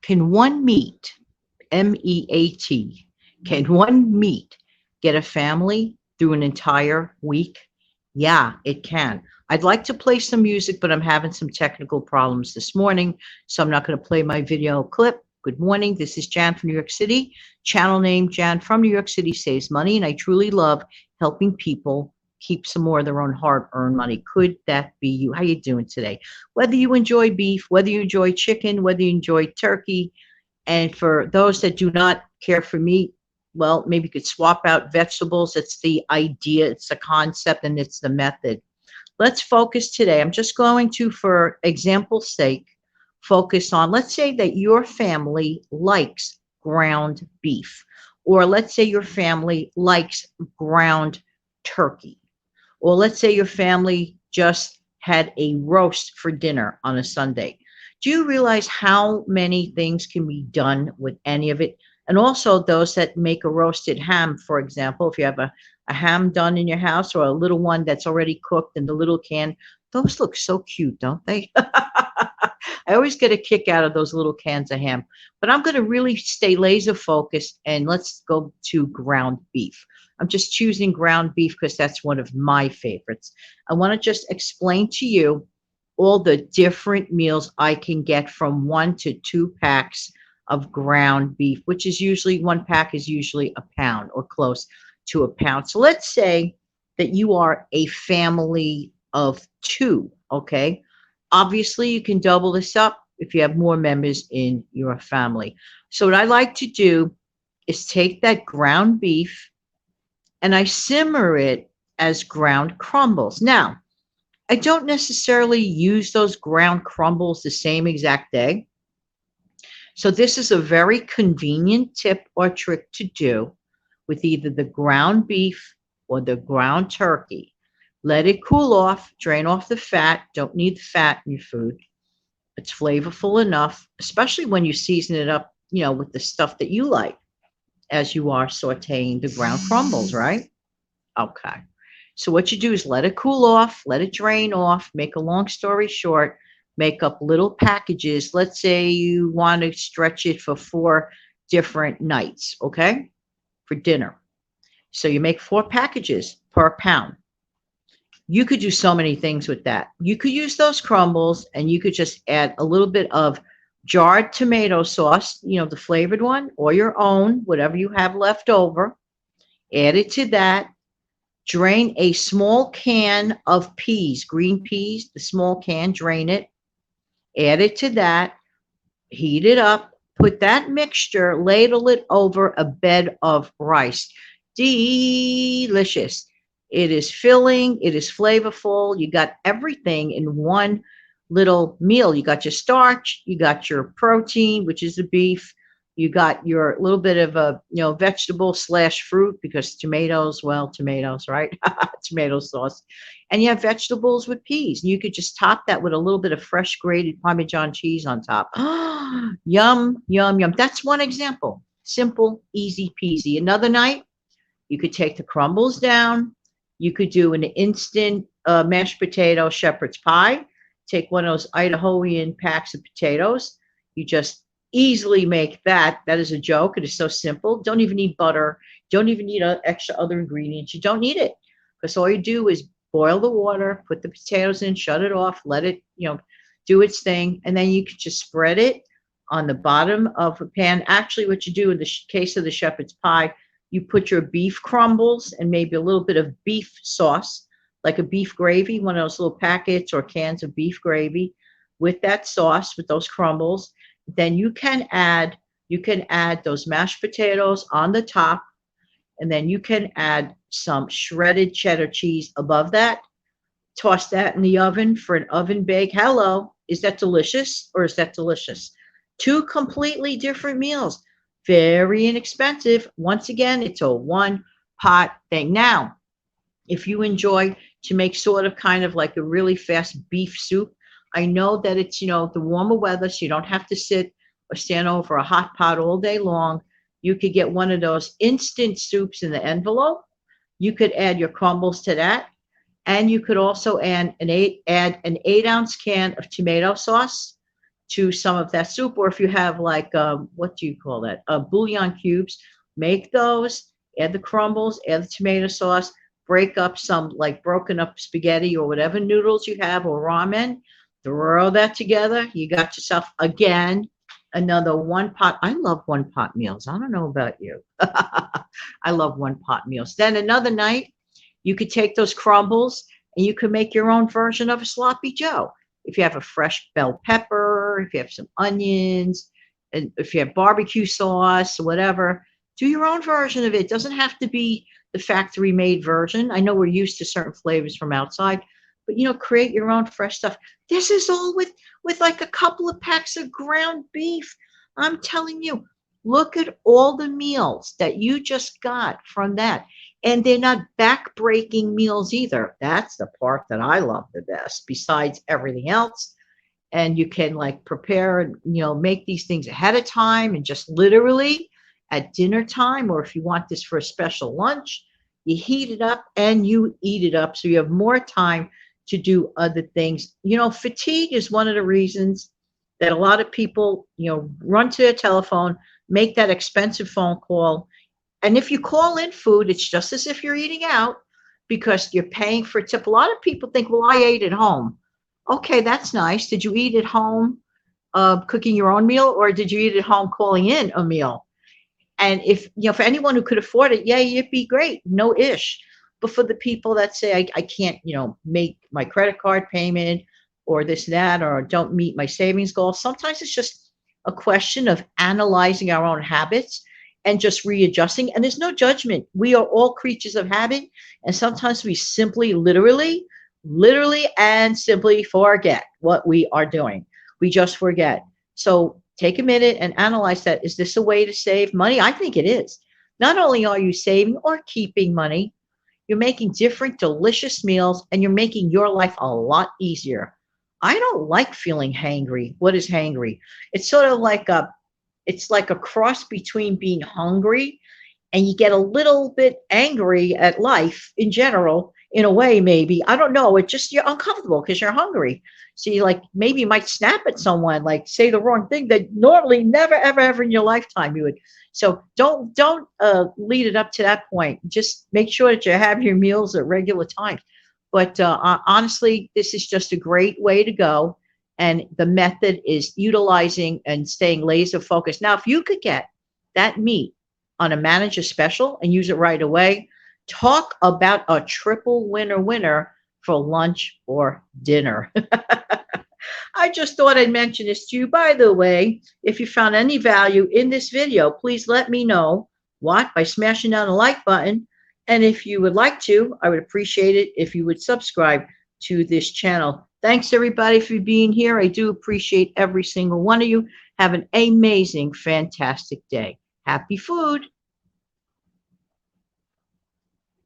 Can one meat, MEAT, can one meat get a family through an entire week? Yeah, it can. I'd like to play some music, but I'm having some technical problems this morning, so I'm not going to play my video clip. Good morning. This is Jan from New York City. Channel name Jan from New York City saves money, and I truly love helping people keep some more of their own hard-earned money. Could that be you? How you doing today? Whether you enjoy beef, whether you enjoy chicken, whether you enjoy turkey, and for those that do not care for meat, well, maybe you could swap out vegetables. It's the idea, it's the concept, and it's the method. Let's focus today. I'm just going to, for example's sake, focus on, let's say that your family likes ground beef, or let's say your family likes ground turkey, or let's say your family just had a roast for dinner on a Sunday. Do you realize how many things can be done with any of it? And also those that make a roasted ham, for example, if you have a ham done in your house or a little one that's already cooked in the little can, those look so cute, don't they? I always get a kick out of those little cans of ham. But I'm going to really stay laser focused and let's go to ground beef. I'm just choosing ground beef because that's one of my favorites. I want to just explain to you all the different meals I can get from 1 to 2 packs of ground beef, which is usually, one pack is usually a pound or close to a pound. So let's say that you are a family of two, okay? Obviously, you can double this up if you have more members in your family. So what I like to do is take that ground beef and I simmer it as ground crumbles. Now, I don't necessarily use those ground crumbles the same exact day. So this is a very convenient tip or trick to do with either the ground beef or the ground turkey. Let it cool off, drain off the fat. Don't need the fat in your food. It's flavorful enough, especially when you season it up, with the stuff that you like as you are sauteing the ground crumbles, right? Okay. So what you do is let it cool off, let it drain off, make a long story short, make up little packages. Let's say you want to stretch it for 4 different nights, okay, for dinner. So you make 4 packages per pound. You could do so many things with that. You could use those crumbles and you could just add a little bit of jarred tomato sauce, the flavored one, or your own, whatever you have left over. Add it to that. Drain a small can of peas, green peas, the small can, drain it. Add it to that. Heat it up. Put that mixture, ladle it over a bed of rice. Delicious. It is filling. It is flavorful. You got everything in one little meal. You got your starch. You got your protein, which is the beef. You got your little bit of a vegetable slash fruit because tomatoes, well, tomatoes, right? Tomato sauce. And you have vegetables with peas. You could just top that with a little bit of fresh grated Parmesan cheese on top. Yum, yum, yum. That's one example. Simple, easy peasy. Another night, you could take the crumbles down. You could do an instant mashed potato shepherd's pie. Take one of those Idahoan packs of potatoes. You just easily make that. That is a joke. It is so simple. Don't even need butter. Don't even need extra other ingredients. You don't need it because all you do is boil the water, put the potatoes in, shut it off, let it, do its thing. And then you could just spread it on the bottom of a pan. Actually, what you do in the case of the shepherd's pie, you put your beef crumbles and maybe a little bit of beef sauce, like a beef gravy, one of those little packets or cans of beef gravy with that sauce, with those crumbles. Then you can add those mashed potatoes on the top, and then you can add some shredded cheddar cheese above that. Toss that in the oven for an oven bake. Hello, is that delicious or is that delicious? 2 completely different meals, very inexpensive. Once again, it's a one pot thing. Now, if you enjoy to make sort of kind of like a really fast beef soup, I know that it's, the warmer weather, so you don't have to sit or stand over a hot pot all day long. You could get one of those instant soups in the envelope. You could add your crumbles to that. And you could also add an 8-ounce can of tomato sauce to some of that soup. Or if you have like, what do you call that? Bouillon cubes, make those, add the crumbles, add the tomato sauce, break up some like broken up spaghetti or whatever noodles you have or ramen, throw that together. You got yourself again another one pot. I love one pot meals. I don't know about you. I love one pot meals. Then another night, you could take those crumbles and you could make your own version of a sloppy Joe. If you have a fresh bell pepper, if you have some onions, and if you have barbecue sauce, whatever, do your own version of it. It doesn't have to be the factory made version. I know we're used to certain flavors from outside, but create your own fresh stuff. This is all with like a couple of packs of ground beef. I'm telling you, look at all the meals that you just got from that. And they're not back-breaking meals either. That's the part that I love the best, besides everything else. And you can like prepare and make these things ahead of time and just literally at dinner time, or if you want this for a special lunch, you heat it up and you eat it up so you have more time to do other things. Fatigue is one of the reasons that a lot of people, run to their telephone, make that expensive phone call. And if you call in food, it's just as if you're eating out because you're paying for a tip. A lot of people think, well, I ate at home. Okay, that's nice. Did you eat at home cooking your own meal, or did you eat at home calling in a meal? And if, for anyone who could afford it, yeah, it'd be great. No ish. But for the people that say, I can't, make my credit card payment or this, that, or don't meet my savings goals, sometimes it's just a question of analyzing our own habits and just readjusting. And there's no judgment. We are all creatures of habit. And sometimes we simply, literally, and simply forget what we are doing. We just forget. So take a minute and analyze that. Is this a way to save money? I think it is. Not only are you saving or keeping money, you're making different delicious meals and you're making your life a lot easier. I don't like feeling hangry. What is hangry? It's sort of like it's like a cross between being hungry and you get a little bit angry at life in general, in a way, maybe. I don't know. It just, you're uncomfortable because you're hungry. So you like, maybe you might snap at someone, like say the wrong thing that normally never, ever, ever in your lifetime you would. So don't lead it up to that point. Just make sure that you have your meals at regular times. But honestly, this is just a great way to go. And the method is utilizing and staying laser focused. Now, if you could get that meat on a manager special and use it right away, talk about a triple winner for lunch or dinner. I just thought I'd mention this to you. By the way, if you found any value in this video, please let me know. What? By smashing down the like button. And if you would like to, I would appreciate it if you would subscribe to this channel. Thanks everybody for being here. I do appreciate every single one of you. Have an amazing, fantastic day. Happy food.